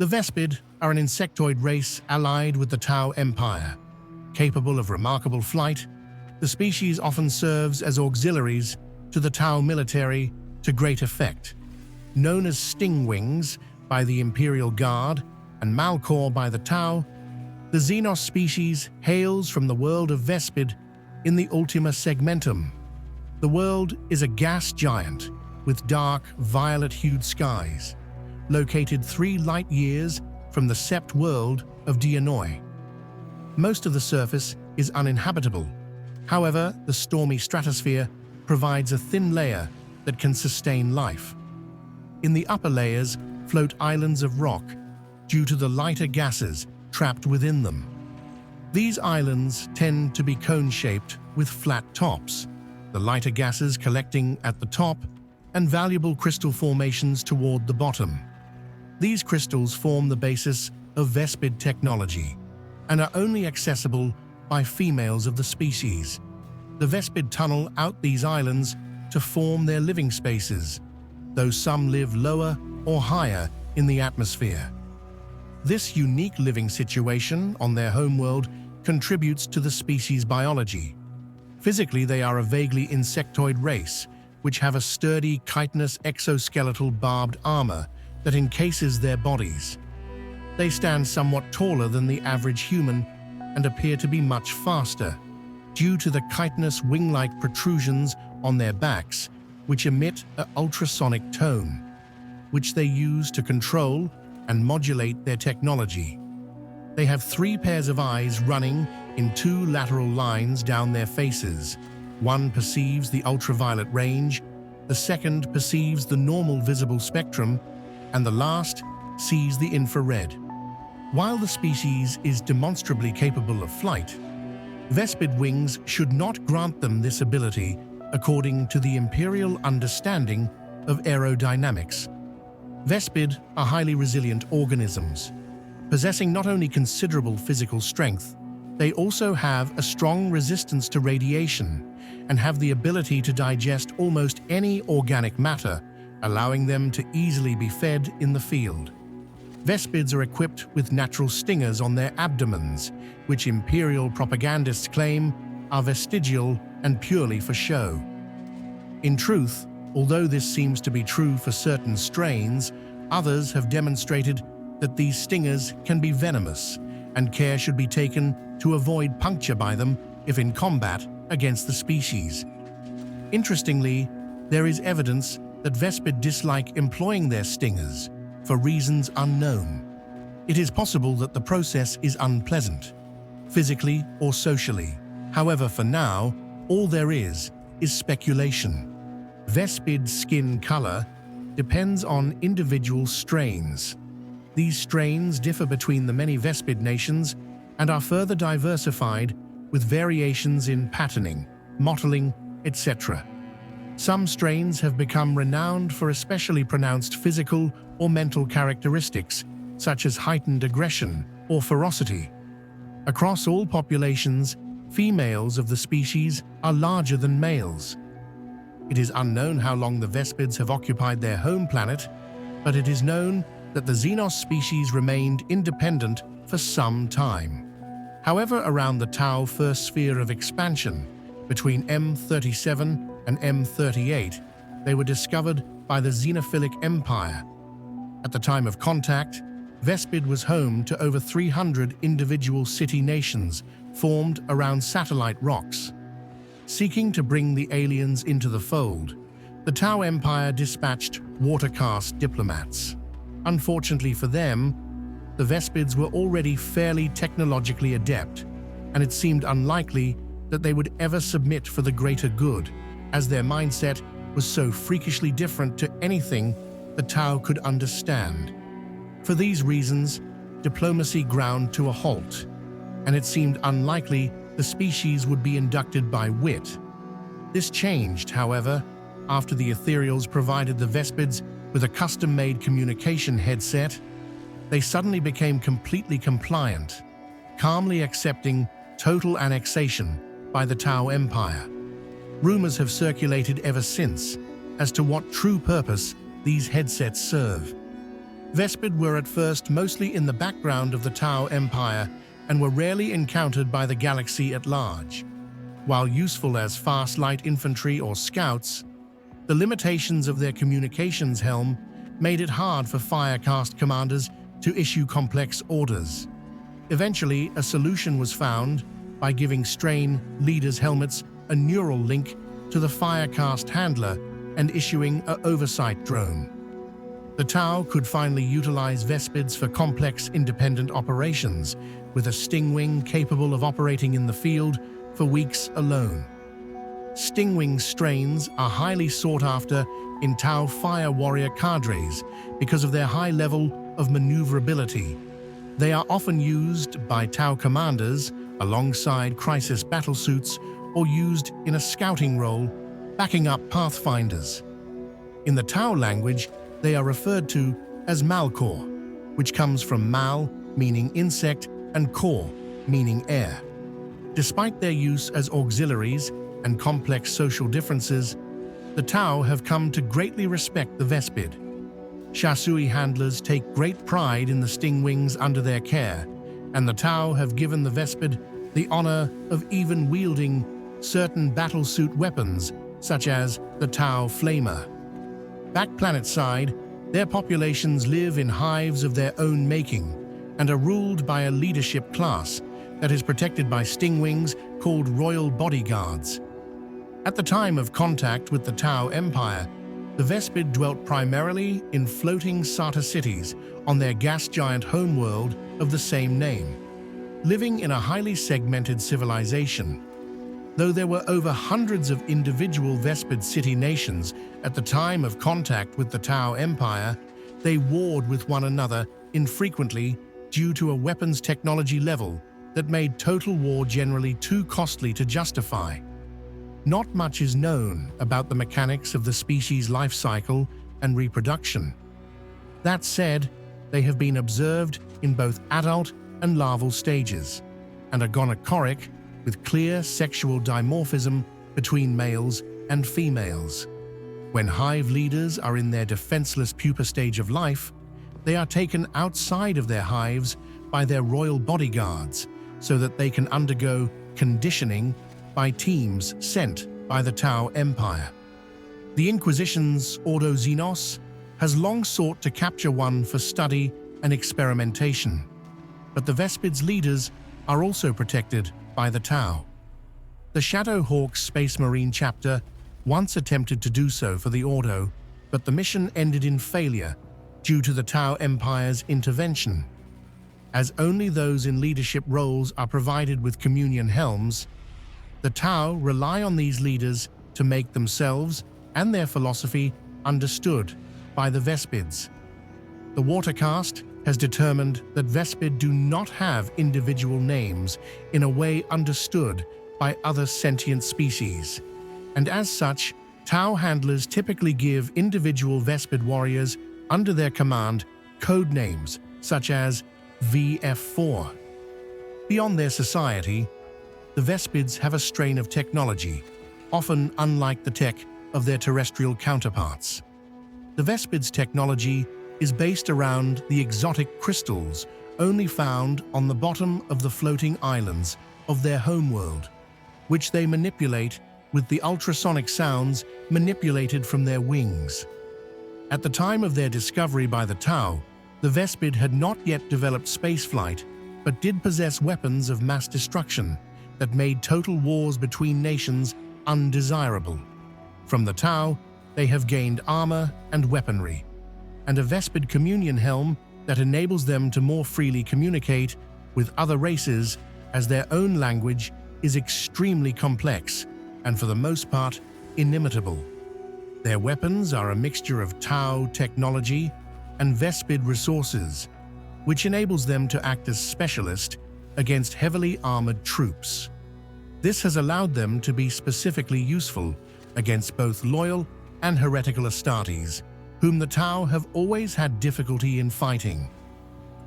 The Vespid are an insectoid race allied with the Tau Empire. Capable of remarkable flight, the species often serves as auxiliaries to the Tau military to great effect. Known as Stingwings by the Imperial Guard and Malcor by the Tau, the Xenos species hails from the world of Vespid in the Ultima Segmentum. The world is a gas giant with dark, violet-hued skies, located 3 light-years from the Sept world of Dionoi. Most of the surface is uninhabitable. However, the stormy stratosphere provides a thin layer that can sustain life. In the upper layers float islands of rock due to the lighter gases trapped within them. These islands tend to be cone-shaped with flat tops, the lighter gases collecting at the top and valuable crystal formations toward the bottom. These crystals form the basis of Vespid technology and are only accessible by females of the species. The Vespid tunnel out these islands to form their living spaces, though some live lower or higher in the atmosphere. This unique living situation on their homeworld contributes to the species' biology. Physically, they are a vaguely insectoid race, which have a sturdy chitinous exoskeletal barbed armor that encases their bodies. They stand somewhat taller than the average human and appear to be much faster, due to the chitinous wing-like protrusions on their backs, which emit an ultrasonic tone, which they use to control and modulate their technology. They have 3 pairs of eyes running in 2 lateral lines down their faces. One perceives the ultraviolet range, the second perceives the normal visible spectrum, and the last sees the infrared. While the species is demonstrably capable of flight, Vespid wings should not grant them this ability according to the imperial understanding of aerodynamics. Vespid are highly resilient organisms. Possessing not only considerable physical strength, they also have a strong resistance to radiation and have the ability to digest almost any organic matter, allowing them to easily be fed in the field. Vespids are equipped with natural stingers on their abdomens, which imperial propagandists claim are vestigial and purely for show. In truth, although this seems to be true for certain strains, others have demonstrated that these stingers can be venomous, and care should be taken to avoid puncture by them if in combat against the species. Interestingly, there is evidence that Vespid dislike employing their stingers for reasons unknown. It is possible that the process is unpleasant, physically or socially. However, for now, all there is speculation. Vespid skin color depends on individual strains. These strains differ between the many Vespid nations and are further diversified with variations in patterning, mottling, etc. Some strains have become renowned for especially pronounced physical or mental characteristics, such as heightened aggression or ferocity. Across all populations, females of the species are larger than males. It is unknown how long the Vespids have occupied their home planet, but it is known that the Xenos species remained independent for some time. However, around the Tau first sphere of expansion, between M37 and M38, they were discovered by the Xenophilic Empire. At the time of contact, Vespid was home to over 300 individual city-nations formed around satellite rocks. Seeking to bring the aliens into the fold, the Tau Empire dispatched water-caste diplomats. Unfortunately for them, the Vespids were already fairly technologically adept, and it seemed unlikely that they would ever submit for the greater good, as their mindset was so freakishly different to anything the Tau could understand. For these reasons, diplomacy ground to a halt, and it seemed unlikely the species would be inducted by wit. This changed, however, after the Ethereals provided the Vespids with a custom-made communication headset. They suddenly became completely compliant, calmly accepting total annexation by the Tau Empire. Rumors have circulated ever since as to what true purpose these headsets serve. Vespid were at first mostly in the background of the Tau Empire and were rarely encountered by the galaxy at large. While useful as fast light infantry or scouts, the limitations of their communications helm made it hard for Firecast commanders to issue complex orders. Eventually, a solution was found by giving Strain leaders' helmets a neural link to the Firecast handler and issuing an oversight drone. The Tau could finally utilize Vespids for complex independent operations, with a Stingwing capable of operating in the field for weeks alone. Stingwing strains are highly sought after in Tau Fire Warrior cadres because of their high level of maneuverability. They are often used by Tau commanders alongside crisis battlesuits or used in a scouting role, backing up pathfinders. In the Tau language, they are referred to as Malkor, which comes from mal, meaning insect, and kor, meaning air. Despite their use as auxiliaries and complex social differences, the Tau have come to greatly respect the Vespid. Shasui handlers take great pride in the Stingwings under their care, and the Tau have given the Vespid the honor of even wielding certain battlesuit weapons, such as the Tau Flamer. Back planet-side, their populations live in hives of their own making and are ruled by a leadership class that is protected by Stingwings called Royal Bodyguards. At the time of contact with the Tau Empire, the Vespid dwelt primarily in floating Sata cities on their gas giant homeworld of the same name, living in a highly segmented civilization. Though there were over hundreds of individual Vespid city nations at the time of contact with the Tau Empire, they warred with one another infrequently due to a weapons technology level that made total war generally too costly to justify. Not much is known about the mechanics of the species' life cycle and reproduction. That said, they have been observed in both adult and larval stages, and are gonochoric with clear sexual dimorphism between males and females. When hive leaders are in their defenseless pupa stage of life, they are taken outside of their hives by their royal bodyguards so that they can undergo conditioning by teams sent by the Tau Empire. The Inquisition's Ordo Xenos has long sought to capture one for study and experimentation, but the Vespid's leaders are also protected by the Tau. The Shadowhawk Space Marine chapter once attempted to do so for the Ordo, but the mission ended in failure due to the Tau Empire's intervention. As only those in leadership roles are provided with communion helms, the Tau rely on these leaders to make themselves and their philosophy understood by the Vespids. The Watercast has determined that Vespid do not have individual names in a way understood by other sentient species, and as such, Tau handlers typically give individual Vespid warriors under their command code names such as VF4. Beyond their society, the Vespids have a strain of technology, often unlike the tech of their terrestrial counterparts. The Vespids' technology is based around the exotic crystals only found on the bottom of the floating islands of their homeworld, which they manipulate with the ultrasonic sounds manipulated from their wings. At the time of their discovery by the Tau, the Vespid had not yet developed spaceflight, but did possess weapons of mass destruction that made total wars between nations undesirable. From the Tau, they have gained armor and weaponry, and a Vespid communion helm that enables them to more freely communicate with other races, as their own language is extremely complex and for the most part inimitable. Their weapons are a mixture of Tau technology and Vespid resources, which enables them to act as specialists against heavily armored troops. This has allowed them to be specifically useful against both loyal and heretical Astartes, whom the Tau have always had difficulty in fighting.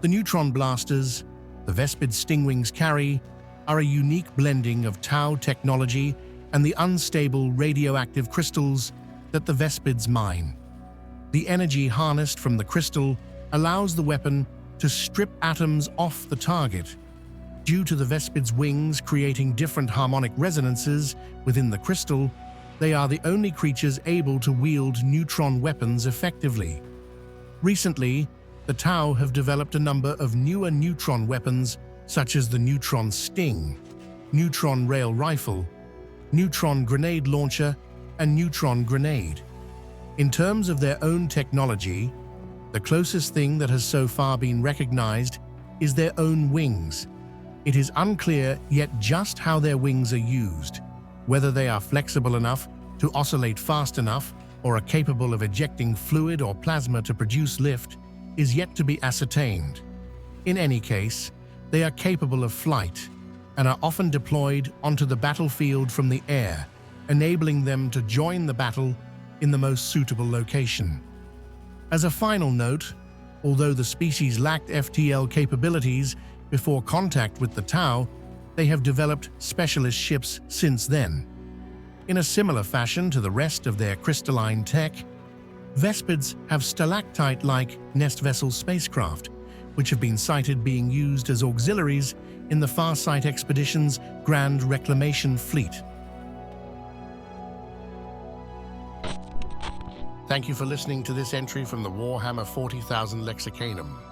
The neutron blasters the Vespid Stingwings carry are a unique blending of Tau technology and the unstable radioactive crystals that the Vespids mine. The energy harnessed from the crystal allows the weapon to strip atoms off the target. Due to the Vespid's wings creating different harmonic resonances within the crystal, they are the only creatures able to wield neutron weapons effectively. Recently, the Tau have developed a number of newer neutron weapons such as the neutron sting, neutron rail rifle, neutron grenade launcher, and neutron grenade. In terms of their own technology, the closest thing that has so far been recognized is their own wings. It is unclear yet just how their wings are used, whether they are flexible enough to oscillate fast enough or are capable of ejecting fluid or plasma to produce lift is yet to be ascertained. In any case, they are capable of flight and are often deployed onto the battlefield from the air, enabling them to join the battle in the most suitable location. As a final note, although the species lacked FTL capabilities before contact with the Tau, they have developed specialist ships since then. In a similar fashion to the rest of their crystalline tech, Vespids have stalactite-like nest vessel spacecraft, which have been cited being used as auxiliaries in the Farsight Expedition's Grand Reclamation Fleet. Thank you for listening to this entry from the Warhammer 40,000 Lexicanum.